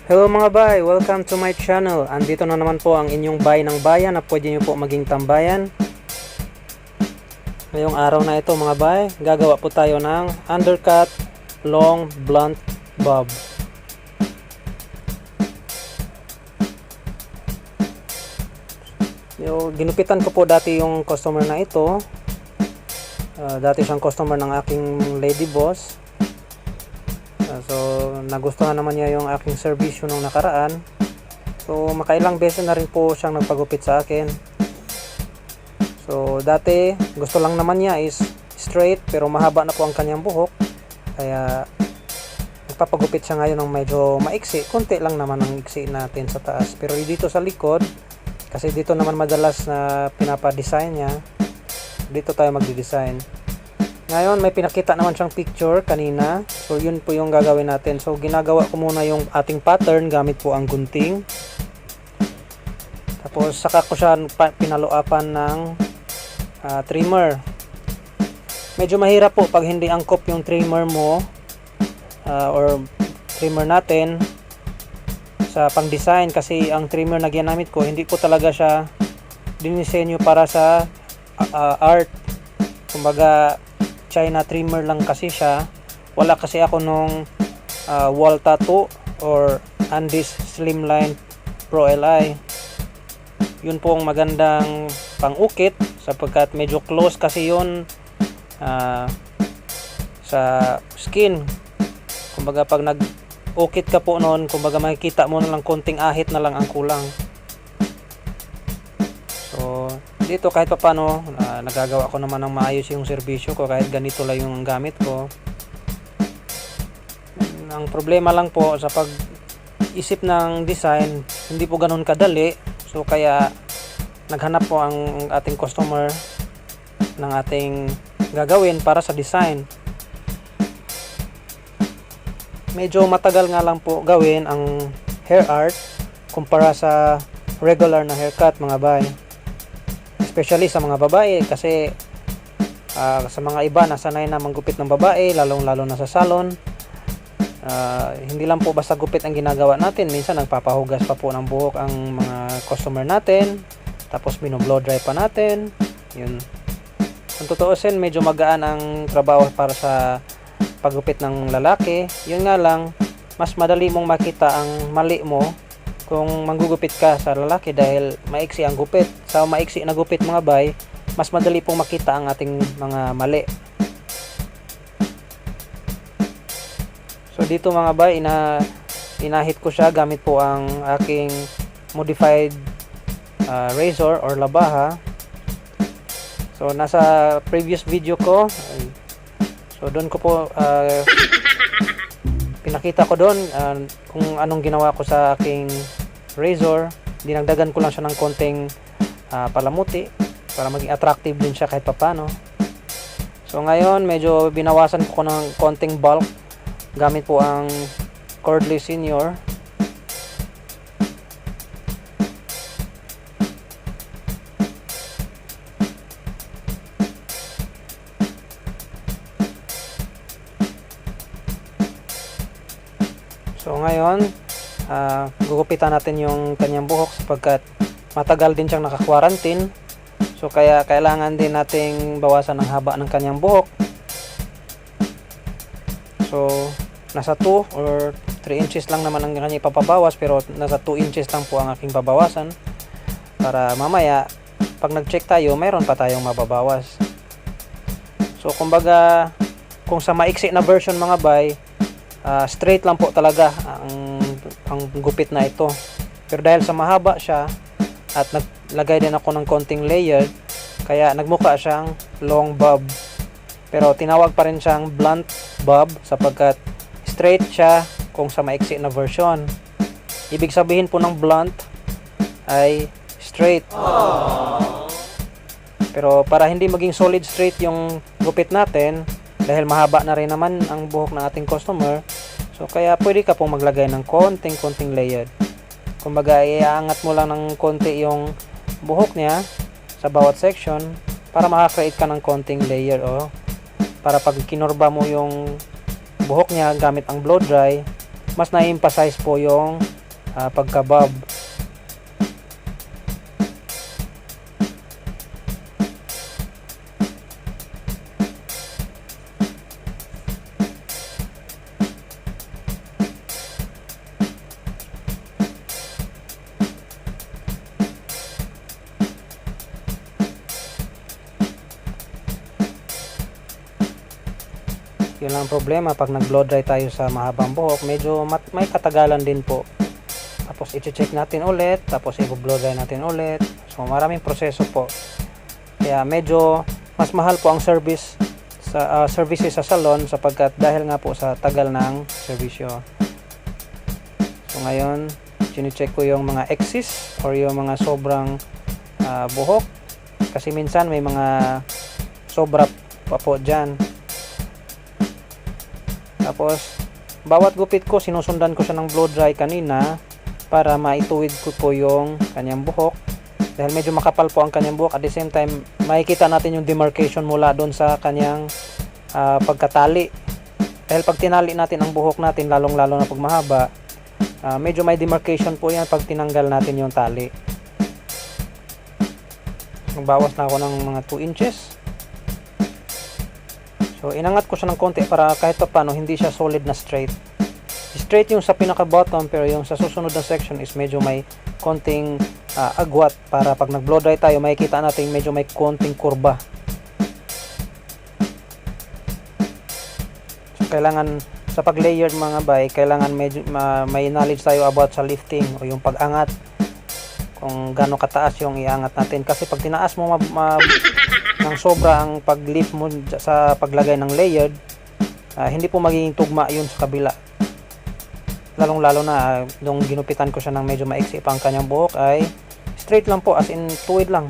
Hello mga bay, welcome to my channel. Andito na naman po ang inyong bay ng bayan na pwede nyo po maging tambayan. Ngayong araw na ito mga bay, gagawa po tayo ng undercut long blunt bob. Ginupitan ko po dati yung customer na ito. Dati siyang customer ng aking lady boss. So nagustuhan naman niya yung aking servisyo nung nakaraan. So makailang beses na rin po siyang nagpagupit sa akin. So dati gusto lang naman niya is straight, pero mahaba na po ang kanyang buhok. Kaya nagpapagupit siya ngayon ng medyo maiksi. Konti lang naman ang iksi natin sa taas. Pero dito sa likod, kasi dito naman madalas na pinapa-design niya, dito tayo magdi-design. Ngayon may pinakita naman siyang picture kanina. So yun po yung gagawin natin. So ginagawa ko muna yung ating pattern gamit po ang gunting. Tapos saka ko siya pinaluapan ng trimmer. Medyo mahirap po pag hindi angkop yung trimmer mo or trimmer natin sa pang design, kasi ang trimmer na ginamit ko hindi po talaga siya dinisenyo para sa art. Kumbaga China trimmer lang kasi siya. Wala kasi ako nung wall tattoo or Andes Slimline Pro Li. Yun po ang magandang pang-ukit sapagkat medyo close kasi yun sa skin. Kumbaga pag nag-ukit ka po noon, kumbaga makikita mo na lang konting ahit na lang ang kulang. So dito kahit paano nagagawa ko naman ng maayos yung serbisyo ko kahit ganito lang yung gamit ko. Ang problema lang po sa pag-isip ng design, hindi po ganun kadali. So kaya naghanap po ang ating customer ng ating gagawin para sa design. Medyo matagal nga lang po gawin ang hair art kumpara sa regular na haircut mga bay. Especially sa mga babae, kasi sa mga iba nasanay na manggupit ng babae, lalong-lalo na sa salon. Hindi lang po basta gupit ang ginagawa natin, minsan nagpapahugas pa po ng buhok ang mga customer natin, tapos bino-blow dry pa natin. Yun. Kung tutuusin, medyo magaan ang trabaho para sa paggupit ng lalaki. Yun nga lang, mas madali mong makita ang mali mo kung manggugupit ka sa lalaki dahil maiksi ang gupit. Sa maiksi na gupit mga bay, mas madali pong makita ang ating mga mali. So dito mga bay, inahit ko siya gamit po ang aking modified razor or labaha. So nasa previous video ko, so doon ko po pinakita ko doon kung anong ginawa ko sa aking razor. Dinagdagan ko lang siya ng konting palamuti para maging attractive din siya kahit papano. So ngayon medyo binawasan ko ng konting bulk gamit po ang Cordless Senior. So ngayon gugupitan natin yung kanyang buhok sapagkat matagal din siyang naka-quarantine. So kaya kailangan din nating bawasan ang haba ng kanyang buhok. So nasa 2 or 3 inches lang naman ang kanya ipapabawas, pero nasa 2 inches lang po ang aking babawasan para mamaya pag nag-check tayo mayroon pa tayong mababawas. So kumbaga kung sa maiksi na version mga bay, straight lang po talaga ang gupit na ito. Pero dahil sa mahaba siya at naglagay din ako ng konting layer, kaya nagmukha siyang long bob. Pero tinawag pa rin siyang blunt bob sapagkat straight siya kung sa maiksi na version. Ibig sabihin po ng blunt ay straight. Pero para hindi maging solid straight yung gupit natin, dahil mahaba na rin naman ang buhok ng ating customer, so kaya pwede ka pong maglagay ng konting layer. Kumbaga iaangat mo lang ng konti yung buhok niya sa bawat section para makakreate ka ng konting layer, para pag kinorba mo yung buhok niya gamit ang blow dry, mas na-emphasize po yung pagka-bob. Yun lang problema pag nag-blow dry tayo sa mahabang buhok, medyo may katagalan din po. Tapos i-check natin ulit, tapos i-blow dry natin ulit. So maraming proseso po. Kaya medyo mas mahal po ang services sa salon sapagkat dahil nga po sa tagal ng serbisyo. So ngayon, chine-check ko yung mga excess or yung mga sobrang buhok kasi minsan may mga sobra pa po dyan. Tapos bawat gupit ko sinusundan ko siya ng blow dry kanina para maituwid ko po yung kanyang buhok dahil medyo makapal po ang kanyang buhok. At the same time makikita natin yung demarcation mula doon sa kanyang pagkatali, dahil pag tinali natin ang buhok natin lalong lalo na pag mahaba, medyo may demarcation po yan pag tinanggal natin yung tali. Magbawas na ako ng mga 2 inches. So inangat ko siya ng konti para kahit pa paano hindi siya solid na straight. Straight yung sa pinaka bottom, pero yung sa susunod na section is medyo may konting agwat para pag nag blow dry tayo makikita natin medyo may konting kurba. So kailangan sa pag layered mga bay, kailangan medyo may knowledge tayo about sa lifting o yung pag-angat, kung gaano kataas yung iangat natin, kasi pag tinaas mo ng sobra ang pag-lift mo sa paglagay ng layered, hindi po magiging tugma yun sa kabila. Lalong lalo na nung ginupitan ko siya ng medyo maiksi pa ang kanyang buhok ay straight lang po, as in tuwid lang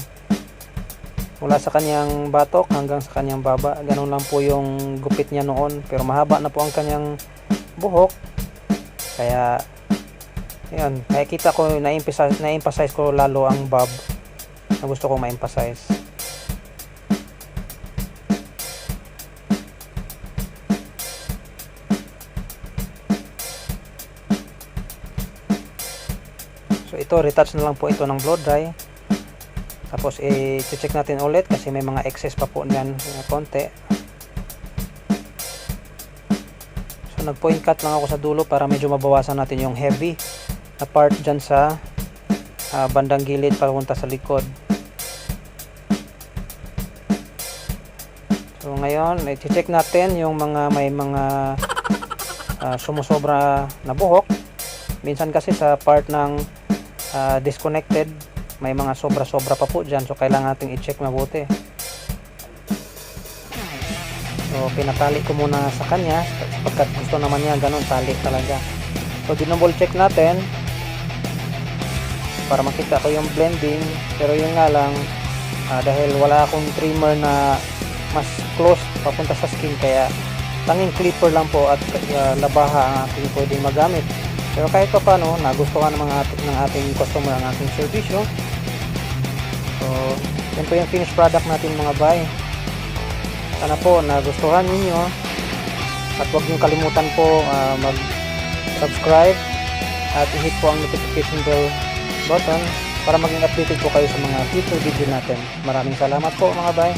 mula sa kanyang batok hanggang sa kanyang baba. Ganun lang po yung gupit niya noon, pero mahaba na po ang kanyang buhok. Kaya yun, nakikita ko, na-emphasize ko lalo ang bob na gusto kong ma-emphasize. So ito, retouch na lang po ito ng blow dry. Tapos i-check natin ulit kasi may mga excess pa po niyan na konti. So nag-point cut lang ako sa dulo para medyo mabawasan natin yung heavy na part dyan sa bandang gilid papunta sa likod. So ngayon, i-check natin yung may mga sumusobra na buhok. Minsan kasi sa part ng disconnected may mga sobra-sobra pa po dyan, so kailangan natin i-check mabuti. So pinatali ko muna sa kanya sapagkat gusto naman niya ganun, tali talaga. So dinouble check natin para makita ko yung blending, pero yun nga lang, dahil wala akong trimmer na mas close papunta sa skin, kaya tanging clipper lang po at labaha ang ating pwedeng magamit. Pero kahit pa paano, nagustuhan ng ating customer ang ating servisyo. So yan po yung finished product natin mga bay. Sana po nagustuhan ninyo, at huwag nyo kalimutan po mag-subscribe at i-hit po ang notification bell button para maging updated po kayo sa mga future video natin. Maraming salamat po mga bay.